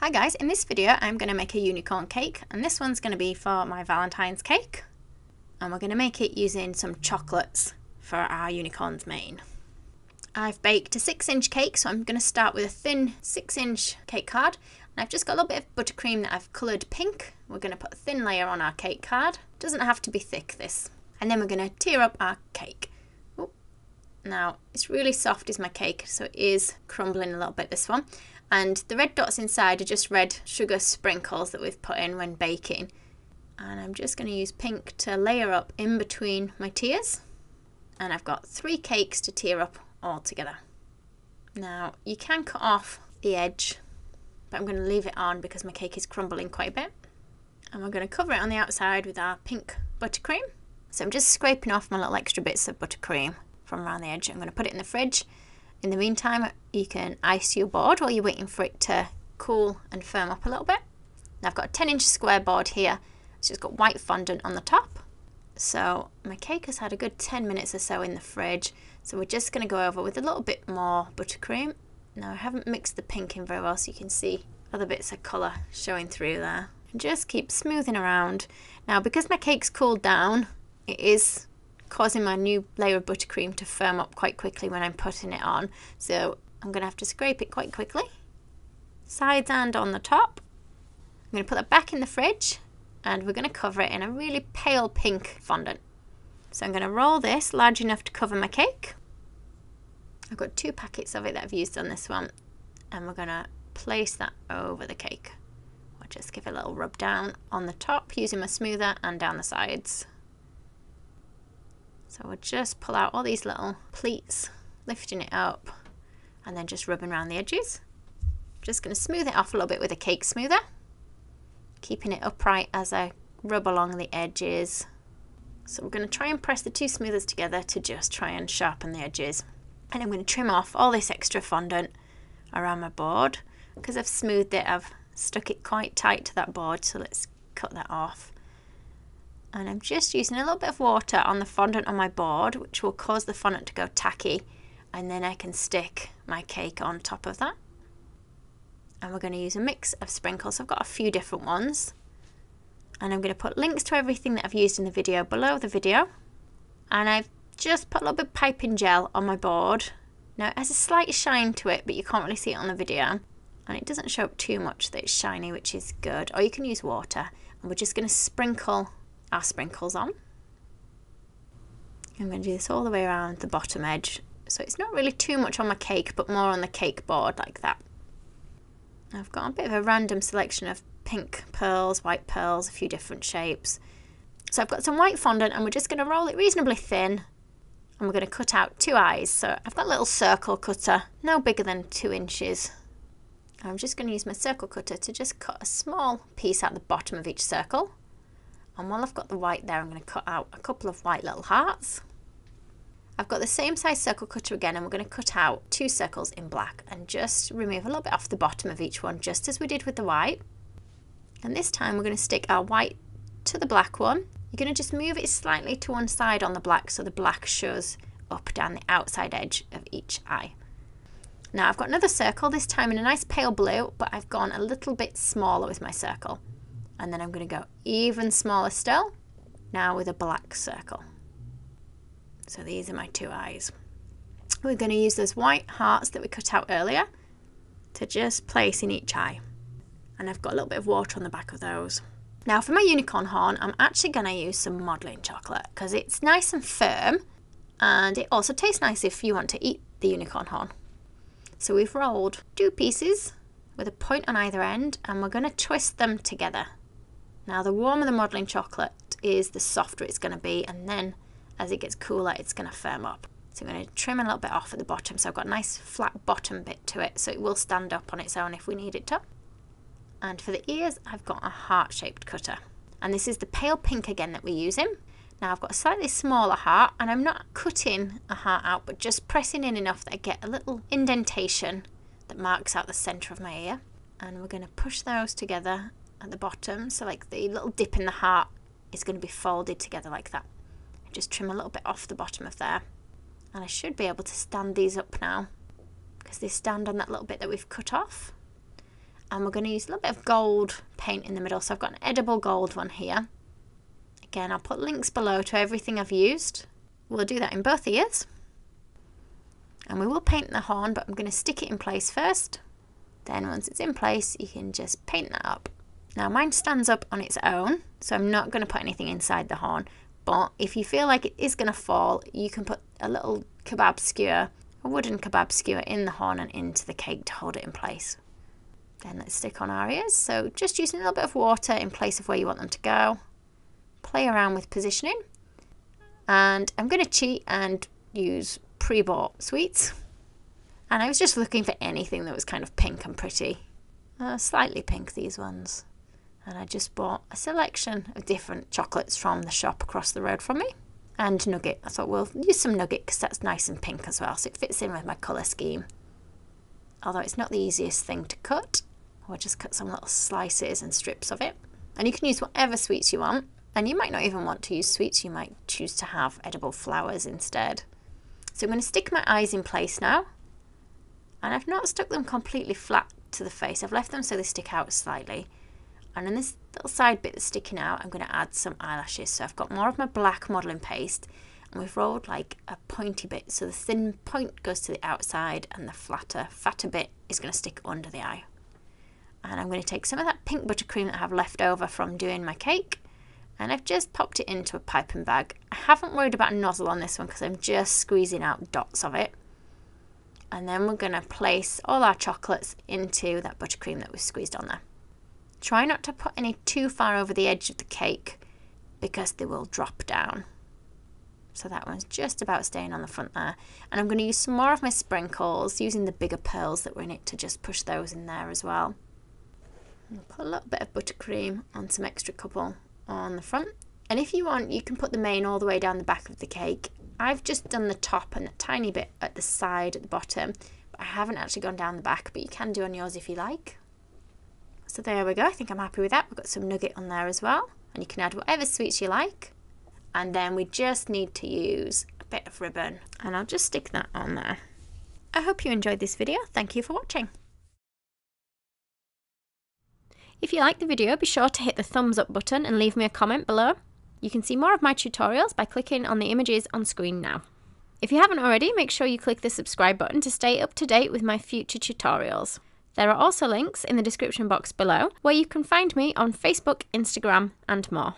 Hi guys, in this video I'm going to make a unicorn cake, and this one's going to be for my Valentine's cake, and we're going to make it using some chocolates for our unicorn's mane. I've baked a 6-inch cake, so I'm going to start with a thin 6-inch cake card, and I've just got a little bit of buttercream that I've coloured pink. We're going to put a thin layer on our cake card. Doesn't have to be thick, this. And then we're going to tear up our cake. Ooh. Now it's really soft is my cake, so it is crumbling a little bit, this one. And the red dots inside are just red sugar sprinkles that we've put in when baking. And I'm just going to use pink to layer up in between my tiers. And I've got 3 cakes to tear up all together. Now you can cut off the edge, but I'm going to leave it on because my cake is crumbling quite a bit. And we're going to cover it on the outside with our pink buttercream. So I'm just scraping off my little extra bits of buttercream from around the edge. I'm going to put it in the fridge. In the meantime, you can ice your board while you're waiting for it to cool and firm up a little bit. Now I've got a 10-inch square board here. It's just got white fondant on the top. So my cake has had a good 10 minutes or so in the fridge. So we're just going to go over with a little bit more buttercream. Now I haven't mixed the pink in very well, so you can see other bits of colour showing through there. And just keep smoothing around. Now because my cake's cooled down, it is causing my new layer of buttercream to firm up quite quickly when I'm putting it on. So I'm going to have to scrape it quite quickly. Sides and on the top. I'm going to put that back in the fridge, and we're going to cover it in a really pale pink fondant. So I'm going to roll this large enough to cover my cake. I've got 2 packets of it that I've used on this one, and we're going to place that over the cake. I'll just give it a little rub down on the top using my smoother and down the sides. So we'll just pull out all these little pleats, lifting it up, and then just rubbing around the edges. Just going to smooth it off a little bit with a cake smoother, keeping it upright as I rub along the edges. So we're going to try and press the 2 smoothers together to just try and sharpen the edges. And I'm going to trim off all this extra fondant around my board. Because I've smoothed it, I've stuck it quite tight to that board, so let's cut that off. And I'm just using a little bit of water on the fondant on my board, which will cause the fondant to go tacky, and then I can stick my cake on top of that. And we're going to use a mix of sprinkles. I've got a few different ones, and I'm going to put links to everything that I've used in the video below the video. And I've just put a little bit of piping gel on my board. Now it has a slight shine to it, but you can't really see it on the video, and it doesn't show up too much that it's shiny, which is good. Or you can use water, and we're just going to sprinkle our sprinkles on. I'm going to do this all the way around the bottom edge, so it's not really too much on my cake, but more on the cake board like that. I've got a bit of a random selection of pink pearls, white pearls, a few different shapes. So I've got some white fondant, and we're just going to roll it reasonably thin, and we're going to cut out 2 eyes. So I've got a little circle cutter, no bigger than 2 inches. I'm just going to use my circle cutter to just cut a small piece out the bottom of each circle. And while I've got the white there, I'm going to cut out a couple of white little hearts. I've got the same size circle cutter again, and we're going to cut out 2 circles in black and just remove a little bit off the bottom of each one, just as we did with the white. And this time we're going to stick our white to the black one. You're going to just move it slightly to one side on the black, so the black shows up down the outside edge of each eye. Now I've got another circle, this time in a nice pale blue, but I've gone a little bit smaller with my circle. And then I'm going to go even smaller still, now with a black circle. So these are my 2 eyes. We're going to use those white hearts that we cut out earlier to just place in each eye. And I've got a little bit of water on the back of those. Now for my unicorn horn, I'm actually going to use some modelling chocolate because it's nice and firm, and it also tastes nice if you want to eat the unicorn horn. So we've rolled 2 pieces with a point on either end, and we're going to twist them together. Now the warmer the modelling chocolate is, the softer it's going to be, and then as it gets cooler it's going to firm up. So I'm going to trim a little bit off at the bottom, so I've got a nice flat bottom bit to it, so it will stand up on its own if we need it to. And for the ears I've got a heart-shaped cutter, and this is the pale pink again that we're using. Now I've got a slightly smaller heart, and I'm not cutting a heart out, but just pressing in enough that I get a little indentation that marks out the centre of my ear. And we're going to push those together at the bottom, so like the little dip in the heart is going to be folded together like that. Just trim a little bit off the bottom of there, and I should be able to stand these up now because they stand on that little bit that we've cut off. And we're going to use a little bit of gold paint in the middle. So I've got an edible gold one here. Again, I'll put links below to everything I've used. We'll do that in both ears. And we will paint the horn, but I'm going to stick it in place first. Then once it's in place, you can just paint that up. Now mine stands up on its own, so I'm not going to put anything inside the horn. But if you feel like it is going to fall, you can put a little kebab skewer, a wooden kebab skewer, in the horn and into the cake to hold it in place. Then let's stick on our ears. So just using a little bit of water in place of where you want them to go. Play around with positioning. And I'm going to cheat and use pre-bought sweets. And I was just looking for anything that was kind of pink and pretty. Slightly pink, these ones. And I just bought a selection of different chocolates from the shop across the road from me. And nugget. I thought we'll use some nugget because that's nice and pink as well. So it fits in with my colour scheme. Although it's not the easiest thing to cut. Or just cut some little slices and strips of it. And you can use whatever sweets you want. And you might not even want to use sweets. You might choose to have edible flowers instead. So I'm going to stick my eyes in place now. And I've not stuck them completely flat to the face. I've left them so they stick out slightly. And in this little side bit that's sticking out, I'm going to add some eyelashes. So I've got more of my black modelling paste. And we've rolled like a pointy bit. So the thin point goes to the outside and the fatter bit is going to stick under the eye. And I'm going to take some of that pink buttercream that I have left over from doing my cake. And I've just popped it into a piping bag. I haven't worried about a nozzle on this one because I'm just squeezing out dots of it. And then we're going to place all our chocolates into that buttercream that we've squeezed on there. Try not to put any too far over the edge of the cake because they will drop down. So that one's just about staying on the front there. And I'm going to use some more of my sprinkles, using the bigger pearls that were in it to just push those in there as well. I'll put a little bit of buttercream on some extra couple on the front. And if you want, you can put the mane all the way down the back of the cake. I've just done the top and a tiny bit at the side, at the bottom. But I haven't actually gone down the back, but you can do on yours if you like. So there we go. I think I'm happy with that. We've got some nugget on there as well. And you can add whatever sweets you like. And then we just need to use a bit of ribbon. And I'll just stick that on there. I hope you enjoyed this video. Thank you for watching. If you liked the video, be sure to hit the thumbs up button and leave me a comment below. You can see more of my tutorials by clicking on the images on screen now. If you haven't already, make sure you click the subscribe button to stay up to date with my future tutorials. There are also links in the description box below where you can find me on Facebook, Instagram and more.